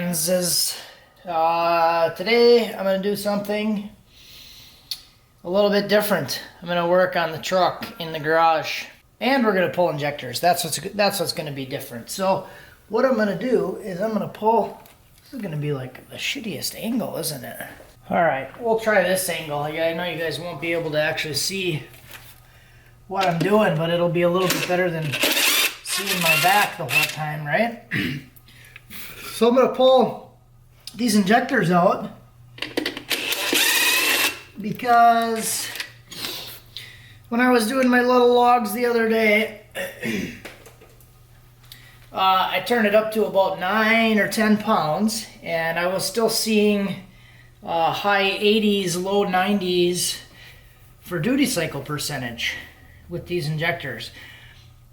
Franzes. Today I'm going to do something a little bit different. I'm going to work on the truck in the garage, and we're going to pull injectors. That's what's going to be different. So what I'm going to do is I'm going to pull. This is going to be like the shittiest angle, isn't it? All right, we'll try this angle. I know you guys won't be able to actually see what I'm doing, but it'll be a little bit better than seeing my back the whole time, right? So I'm going to pull these injectors out because when I was doing my little logs the other day, I turned it up to about 9 or 10 pounds, and I was still seeing high 80s, low 90s for duty cycle percentage with these injectors.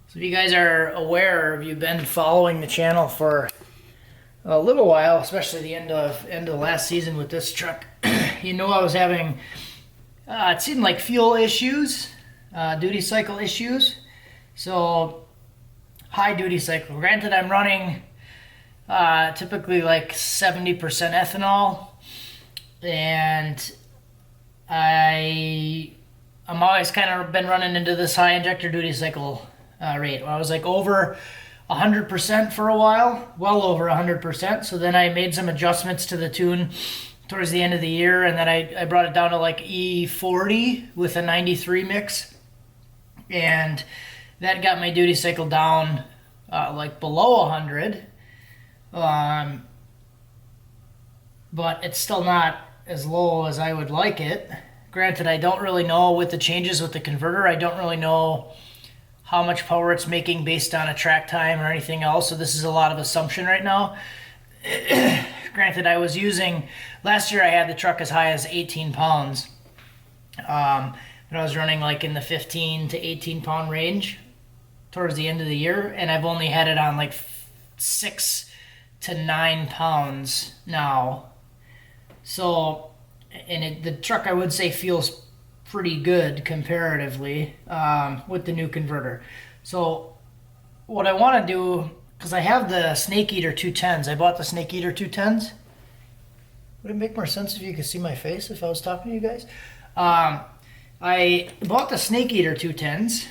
So if you guys are aware, if you've been following the channel for a little while, especially the end of the last season with this truck, you know I was having, it seemed like fuel issues, duty cycle issues. So high duty cycle. Granted, I'm running typically like 70% ethanol, and I'm always kind of been running into this high injector duty cycle rate. I was like over 100% for a while, well over 100%. So then I made some adjustments to the tune towards the end of the year, and then I brought it down to like E40 with a 93 mix, and that got my duty cycle down like below 100. But it's still not as low as I would like it. Granted, I don't really know with the changes with the converter, I don't really know how much power it's making based on a track time or anything else. So this is a lot of assumption right now. Granted, I was using, last year I had the truck as high as 18 pounds. But I was running like in the 15 to 18 pound range towards the end of the year. And I've only had it on like 6 to 9 pounds now. So, and the truck I would say feels pretty good comparatively with the new converter. So what I want to do, because I have the Snakeater 210s. I bought the Snakeater 210s. Would it make more sense if you could see my face if I was talking to you guys? I bought the Snakeater 210s,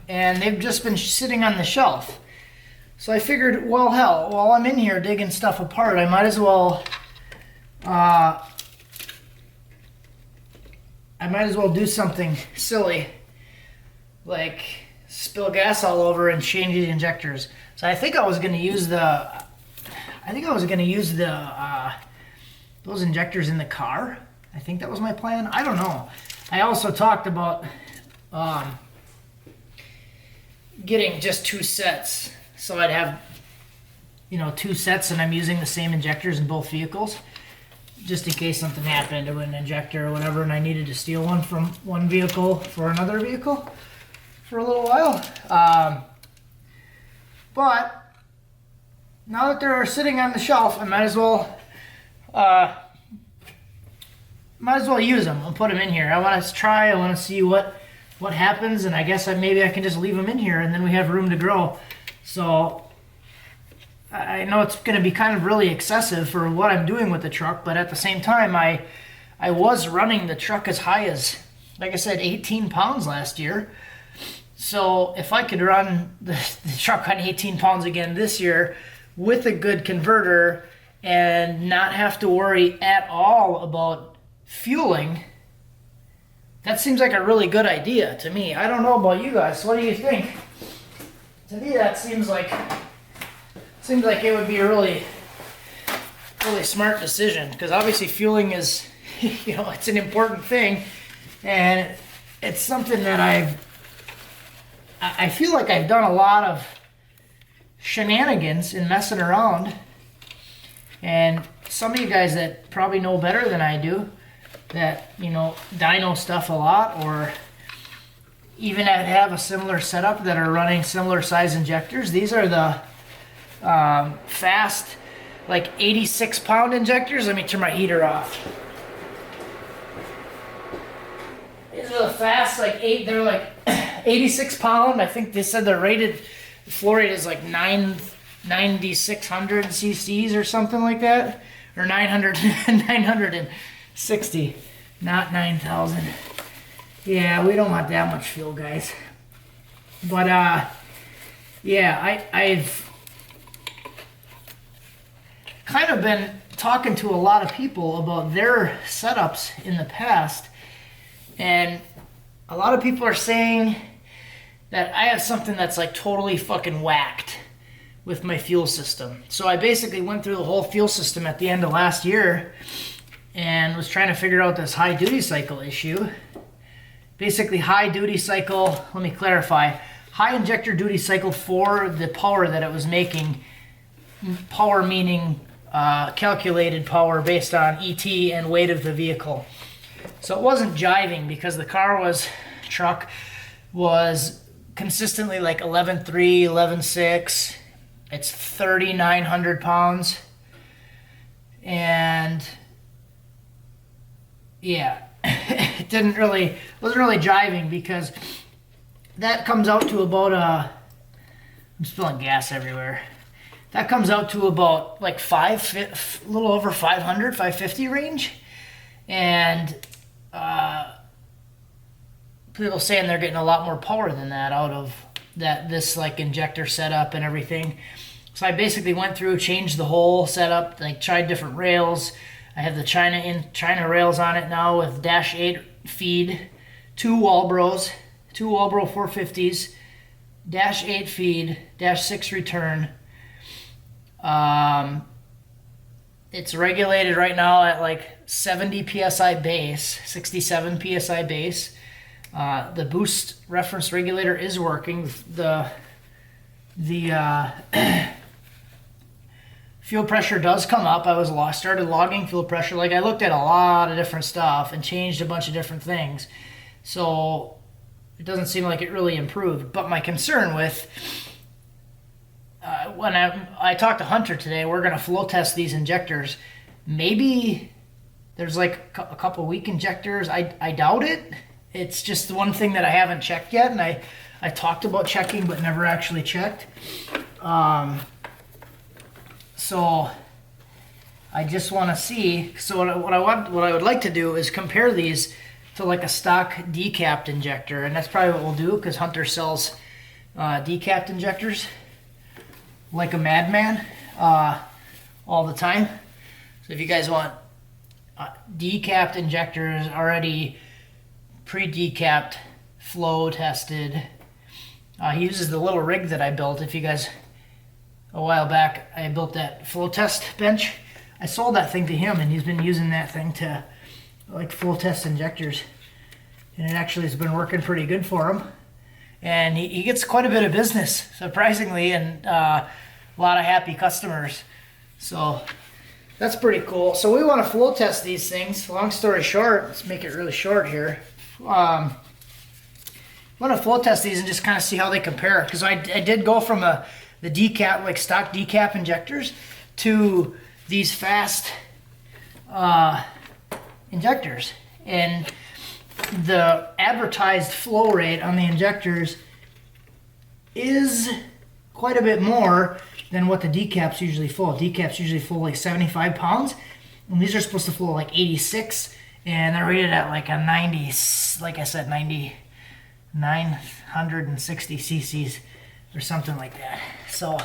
and they've just been sitting on the shelf. So I figured, well, hell, while I'm in here digging stuff apart, I might as well do something silly, like spill gas all over and change the injectors. So I think I was going to use those injectors in the car. I think that was my plan. I don't know. I also talked about getting just 2 sets, so I'd have 2 sets, and I'm using the same injectors in both vehicles, just in case something happened to an injector or whatever, and I needed to steal one from one vehicle for another vehicle for a little while. But now that they're sitting on the shelf, I might as well use them and put them in here. I want to see what happens, and I guess maybe I can just leave them in here, and then we have room to grow. So I know it's going to be kind of really excessive for what I'm doing with the truck, but at the same time, I was running the truck as high as, like I said, 18 pounds last year. So if I could run the truck on 18 pounds again this year with a good converter and not have to worry at all about fueling, that seems like a really good idea to me. I don't know about you guys. What do you think? To me, that seems like it would be a really, really smart decision, because obviously fueling is, it's an important thing, and it's something that I feel like I've done a lot of shenanigans in messing around, and some of you guys that probably know better than I do, that, dyno stuff a lot, or even have a similar setup that are running similar size injectors. These are the fast, like 86 pound injectors. Let me turn my heater off. These are the fast, they're like 86 pound. I think they said the floor rate is like 9 9,600 cc's or something like that, or 960, not 9,000. Yeah, we don't want that much fuel, guys. But yeah, I've kind of been talking to a lot of people about their setups in the past, and a lot of people are saying that I have something that's like totally fucking whacked with my fuel system. So I basically went through the whole fuel system at the end of last year and was trying to figure out this high duty cycle issue. Basically, high duty cycle, let me clarify, high injector duty cycle for the power that it was making. Power meaning calculated power based on ET and weight of the vehicle. So it wasn't jiving because the truck was consistently like 11.3, 11.6. It's 3,900 pounds. And yeah, it wasn't really jiving because that comes out to about I'm spilling gas everywhere. That comes out to about like a little over 500, 550 range. And people saying they're getting a lot more power than that out of this like injector setup and everything. So I basically went through, changed the whole setup, like tried different rails. I have the China rails on it now with dash 8 feed, two Walbro 450s, dash 8 feed, dash 6 return. It's regulated right now at like 70 psi base, 67 psi base. The boost reference regulator is working. The fuel pressure does come up. I started logging fuel pressure. Like I looked at a lot of different stuff and changed a bunch of different things. So it doesn't seem like it really improved. But my concern with when I talked to Hunter today, we're going to flow test these injectors. Maybe there's like a couple weak injectors. I doubt it. It's just the one thing that I haven't checked yet, and I talked about checking but never actually checked. So I just want to see. So what I would like to do is compare these to like a stock decapped injector, and that's probably what we'll do because Hunter sells decapped injectors like a madman all the time. So if you guys want decapped injectors already pre-decapped, flow tested, he uses the little rig that I built. If you guys, a while back, I built that flow test bench. I sold that thing to him, and he's been using that thing to like flow test injectors, and it actually has been working pretty good for him. And he gets quite a bit of business, surprisingly, and a lot of happy customers. So that's pretty cool. So we want to flow test these things. Long story short, let's make it really short here. I want to flow test these and just kind of see how they compare. Because I did go from the decap, like stock decap injectors, to these fast injectors. And the advertised flow rate on the injectors is quite a bit more than what the decaps usually flow. Decaps usually flow like 75 pounds, and these are supposed to flow like 86, and they're rated at like a 90, like I said, 960 cc's or something like that. So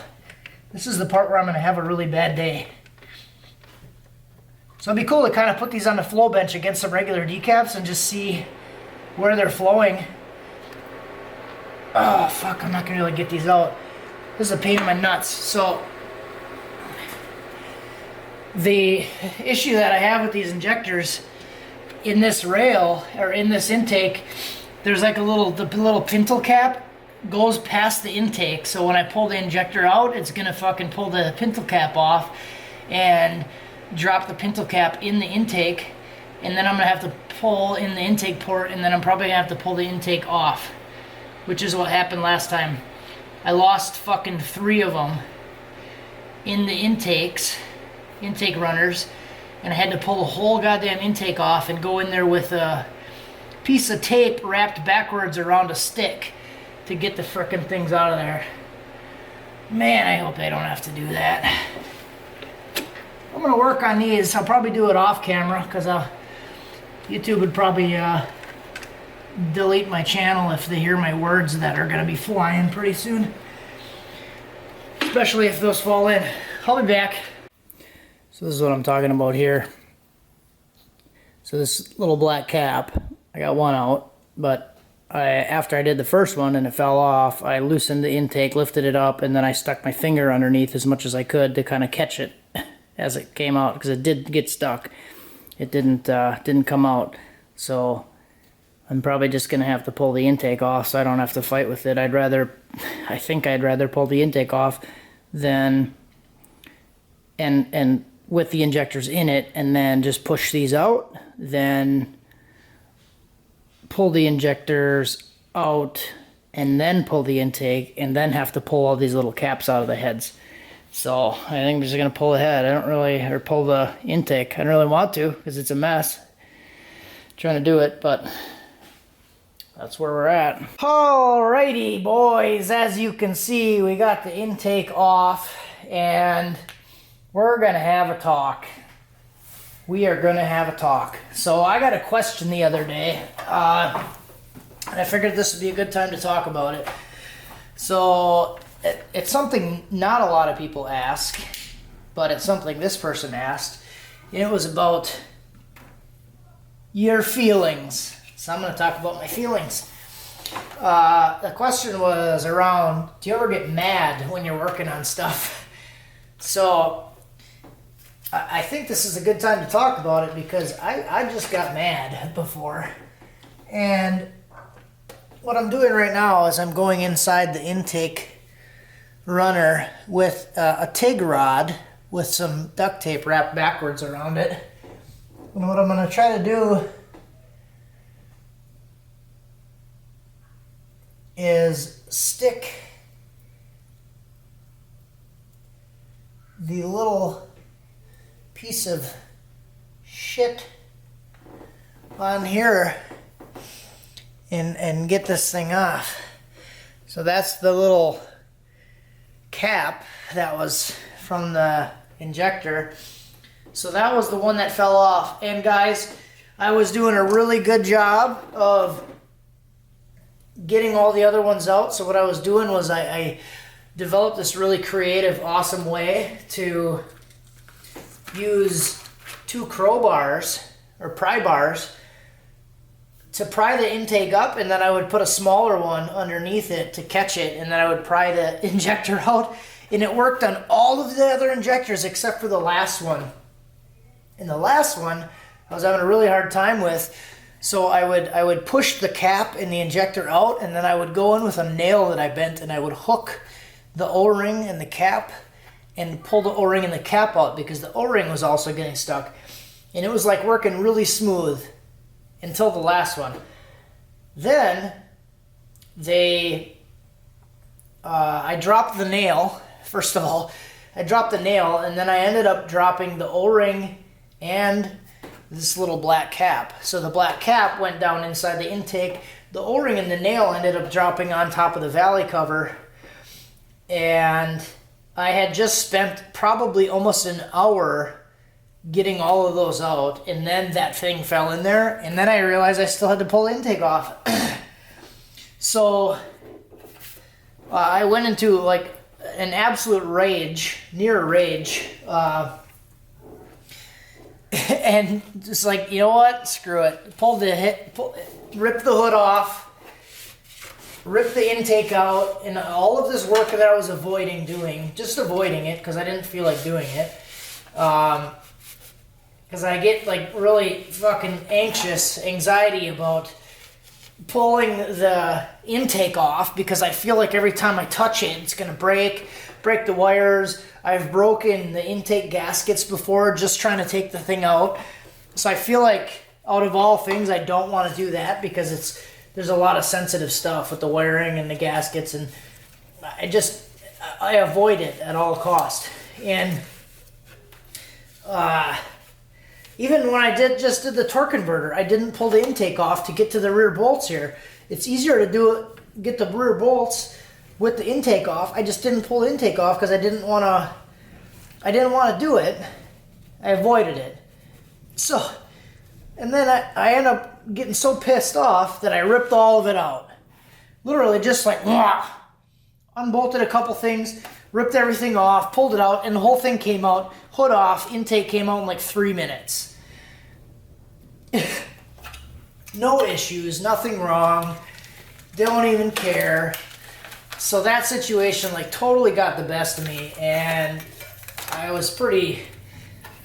this is the part where I'm going to have a really bad day. So it'd be cool to kind of put these on the flow bench against some regular decaps and just see where they're flowing. Oh, fuck, I'm not going to be able to get these out. This is a pain in my nuts. So the issue that I have with these injectors, in this rail, or in this intake, there's like the little pintle cap goes past the intake. So when I pull the injector out, it's going to fucking pull the pintle cap off and drop the pintle cap in the intake, and then I'm gonna have to pull in the intake port, and then I'm probably gonna have to pull the intake off, which is what happened last time. I lost fucking 3 of them in the intake runners, and I had to pull the whole goddamn intake off and go in there with a piece of tape wrapped backwards around a stick to get the frickin' things out of there. Man, I hope I don't have to do that. I'm gonna work on these. I'll probably do it off camera because YouTube would probably delete my channel if they hear my words that are gonna be flying pretty soon. Especially if those fall in. I'll be back. So this is what I'm talking about here. So this little black cap, I got one out, but after I did the first one and it fell off, I loosened the intake, lifted it up, and then I stuck my finger underneath as much as I could to kind of catch it as it came out, because it did get stuck. It didn't come out. So I'm probably just gonna have to pull the intake off so I don't have to fight with it. I think I'd rather pull the intake off than and with the injectors in it, and then just push these out, then pull the injectors out and then pull the intake, and then have to pull all these little caps out of the heads. So I think I'm just gonna pull the head. Or pull the intake. I don't really want to because it's a mess trying to do it, but that's where we're at. Alrighty, boys, as you can see, we got the intake off and we're gonna have a talk. We are gonna have a talk. So I got a question the other day, and I figured this would be a good time to talk about it. So it's something not a lot of people ask, but it's something this person asked. And it was about your feelings. So I'm gonna talk about my feelings. The question was around, do you ever get mad when you're working on stuff? So I think this is a good time to talk about it because I just got mad before. And what I'm doing right now is I'm going inside the intake runner with a TIG rod with some duct tape wrapped backwards around it. And what I'm going to try to do is stick the little piece of shit on here and get this thing off. So that's the little cap that was from the injector. So that was the one that fell off. And guys, I was doing a really good job of getting all the other ones out. So what I was doing was I developed this really creative, awesome way to use two crowbars or pry bars to pry the intake up, and then I would put a smaller one underneath it to catch it, and then I would pry the injector out, and it worked on all of the other injectors except for the last one. And the last one I was having a really hard time with, so I would push the cap and the injector out, and then I would go in with a nail that I bent, and I would hook the O-ring and the cap and pull the O-ring and the cap out because the O-ring was also getting stuck. And it was like working really smooth until the last one. Then I dropped the nail, first of all. I dropped the nail, and then I ended up dropping the O-ring and this little black cap. So the black cap went down inside the intake. The O-ring and the nail ended up dropping on top of the valley cover. And I had just spent probably almost an hour getting all of those out, and then that thing fell in there, and then I realized I still had to pull the intake off. So I went into like an absolute rage, near rage, and just like, you know what, screw it. Rip the hood off, rip the intake out, and all of this work that I was avoiding it because I didn't feel like doing it. Because I get like really fucking anxiety about pulling the intake off because I feel like every time I touch it, it's gonna break the wires. I've broken the intake gaskets before just trying to take the thing out. So I feel like out of all things, I don't want to do that because there's a lot of sensitive stuff with the wiring and the gaskets, and I avoid it at all costs. And even when I just did the torque converter, I didn't pull the intake off to get to the rear bolts here. It's easier to get the rear bolts with the intake off. I just didn't pull the intake off because I didn't want to do it. I avoided it. So, and then I ended up getting so pissed off that I ripped all of it out. Literally just like, unbolted a couple things, ripped everything off, pulled it out, and the whole thing came out, hood off, intake came out in like 3 minutes. No issues, nothing wrong, don't even care. So that situation like totally got the best of me, and I was pretty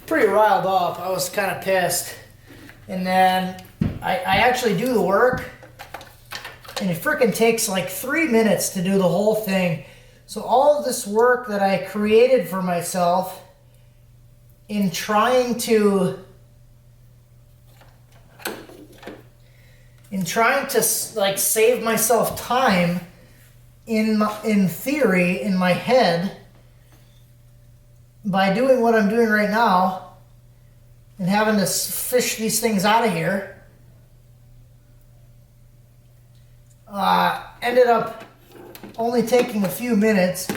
riled up. I was kind of pissed. And then I actually do the work, and it freaking takes like 3 minutes to do the whole thing. So all of this work that I created for myself in trying to like save myself time in theory in my head by doing what I'm doing right now and having to fish these things out of here, ended up only taking a few minutes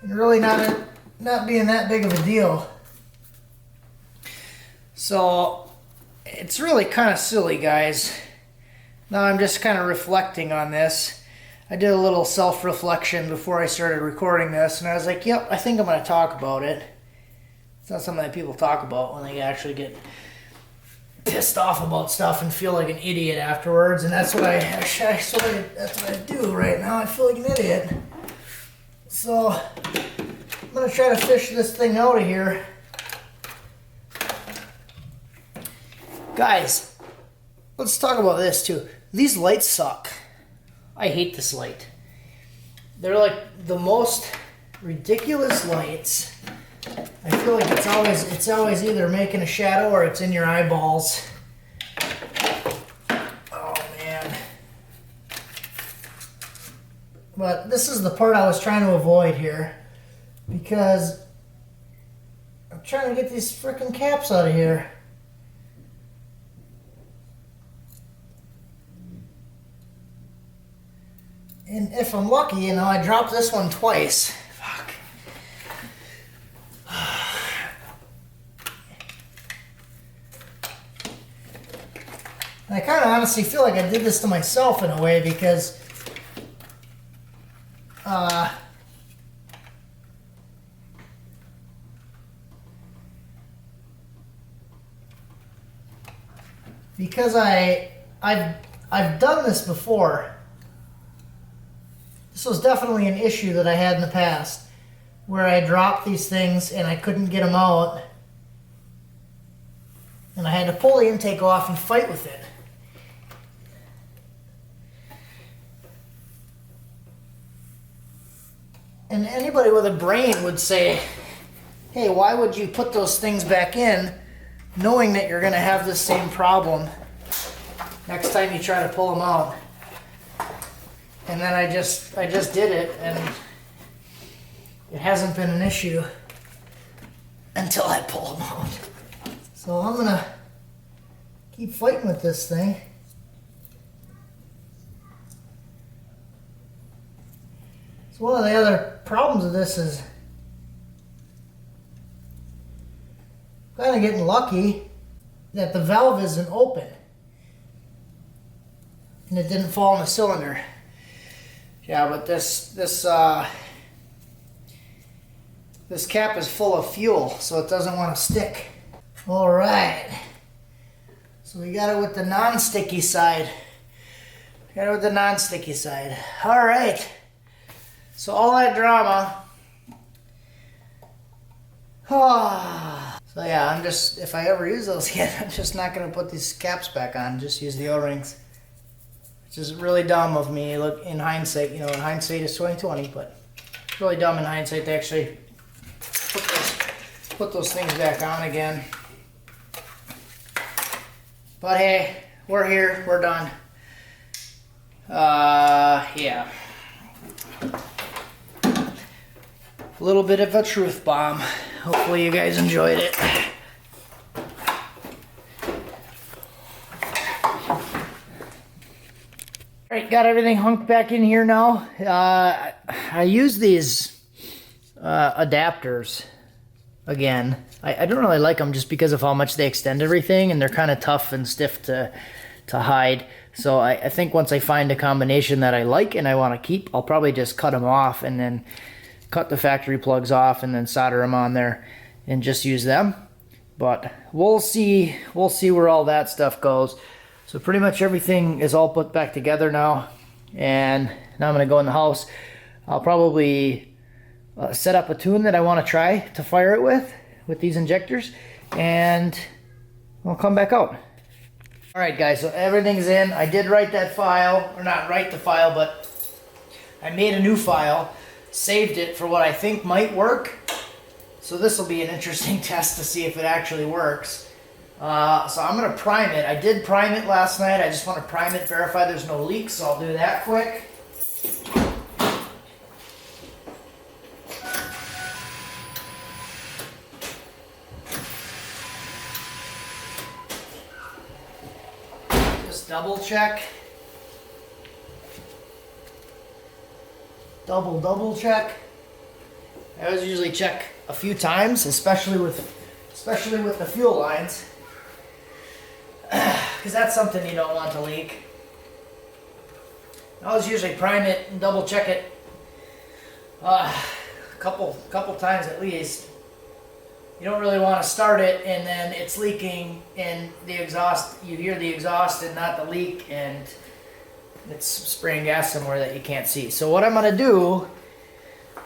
and really not being that big of a deal. So it's really kind of silly, guys. Now I'm just kind of reflecting on this. I did a little self-reflection before I started recording this, and I was like, yep, I think I'm going to talk about it. It's not something that people talk about when they actually get pissed off about stuff and feel like an idiot afterwards, and that's what that's what I do right now. I feel like an idiot. So I'm going to try to fish this thing out of here. Guys, let's talk about this too. These lights suck. I hate this light. They're like the most ridiculous lights. I feel like it's always either making a shadow or it's in your eyeballs. Oh man. But this is the part I was trying to avoid here, because I'm trying to get these frickin' caps out of here. And if I'm lucky, you know, I dropped this one twice. Fuck. I kind of honestly feel like I did this to myself in a way, because I've done this before. This was definitely an issue that I had in the past, where I dropped these things and I couldn't get them out, and I had to pull the intake off and fight with it. And anybody with a brain would say, hey, why would you put those things back in knowing that you're going to have this same problem next time you try to pull them out? And then I just did it, and it hasn't been an issue until I pull them out. So I'm gonna keep fighting with this thing. So one of the other problems of this is kind of getting lucky that the valve isn't open and it didn't fall in the cylinder. Yeah, but this cap is full of fuel, so it doesn't want to stick. All right. So we got it with the non-sticky side. All right. So all that drama. So yeah, if I ever use those again, I'm just not going to put these caps back on. Just use the O-rings. Which is really dumb of me. Look, in hindsight, you know, in hindsight is 20/20, but it's really dumb in hindsight to actually put those things back on again. But hey, we're here, we're done. Yeah. A little bit of a truth bomb. Hopefully you guys enjoyed it. Right, got everything hunked back in here now. I use these adapters again. I don't really like them just because of how much they extend everything, and they're kind of tough and stiff to hide. So I think once I find a combination that I like and I want to keep, I'll probably just cut them off and then cut the factory plugs off and then solder them on there and just use them. But we'll see where all that stuff goes. So pretty much everything is all put back together now, and now I'm going to go in the house. I'll probably set up a tune that I want to try to fire it with these injectors, and I'll come back out. Alright guys, so everything's in. I did write that file, or not write the file, but I made a new file, saved it for what I think might work. So this will be an interesting test to see if it actually works. So I'm going to prime it. I did prime it last night. I just want to prime it, verify there's no leaks, so I'll do that quick. Just double check. Double check. I always usually check a few times, especially with the fuel lines. Because that's something you don't want to leak. I always usually prime it and double check it a couple times at least. You don't really want to start it and then it's leaking and the exhaust, you hear the exhaust and not the leak, and it's spraying gas somewhere that you can't see. So what I'm going to do,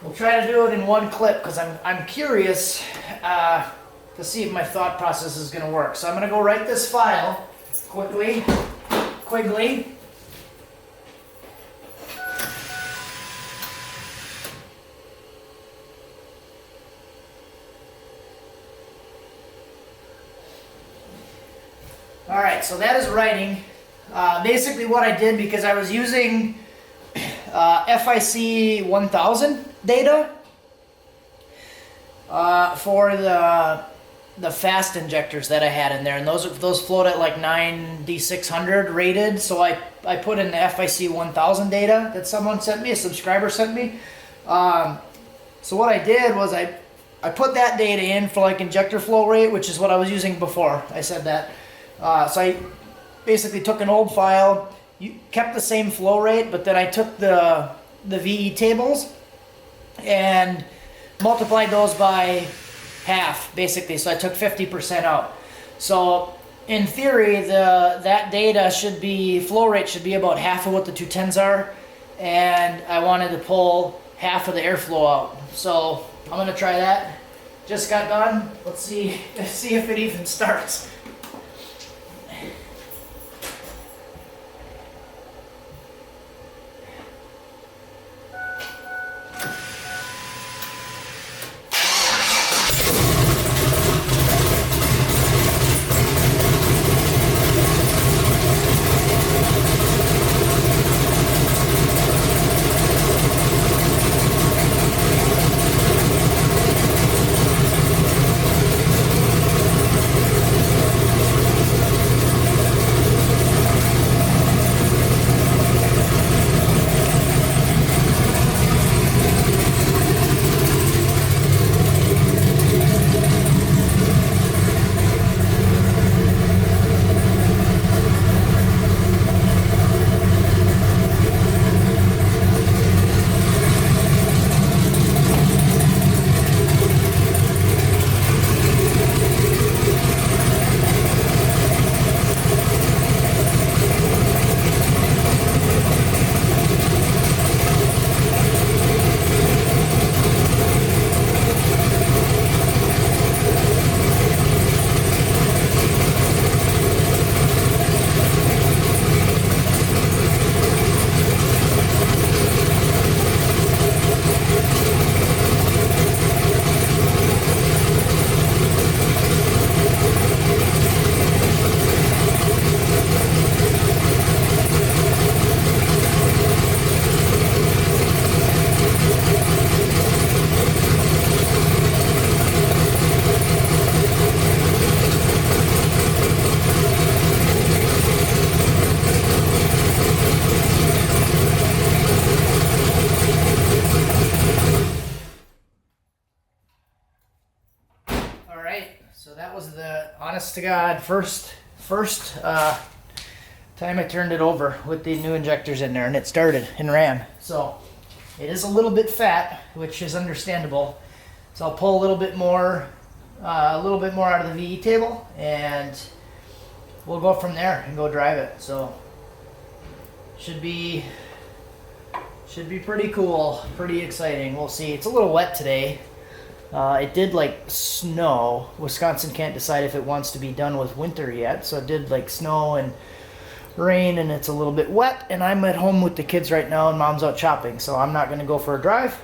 we'll try to do it in one clip because I'm curious to see if my thought process is going to work. So I'm going to go write this file quickly. Alright, so that is writing. Basically what I did, because I was using FIC 1000 data for the fast injectors that I had in there, and those float at like 9D600 rated. So I put in the FIC 1000 data that someone sent me, a subscriber sent me. So what I did was I put that data in for like injector flow rate, which is what I was using before. I said that. So I basically took an old file, kept the same flow rate, but then I took the VE tables and multiplied those by half, basically. So I took 50% out. So in theory, that data should be, flow rate should be about half of what the 210s are, and I wanted to pull half of the airflow out. So I'm gonna try that. Just got done. Let's see if it even starts. honest to God, first time I turned it over with the new injectors in there, and it started and ran. So it is a little bit fat, which is understandable. So I'll pull a little bit more out of the VE table, and we'll go from there and go drive it. So should be pretty cool, pretty exciting. We'll see. It's a little wet today. It did like snow. Wisconsin can't decide if it wants to be done with winter yet, so it did like snow and rain, and it's a little bit wet, and I'm at home with the kids right now and mom's out shopping, so I'm not going to go for a drive,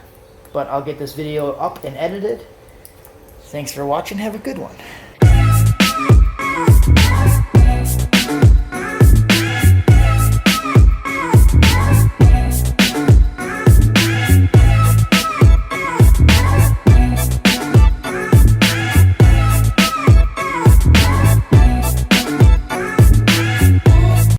but I'll get this video up and edited. Thanks for watching. Have a good one.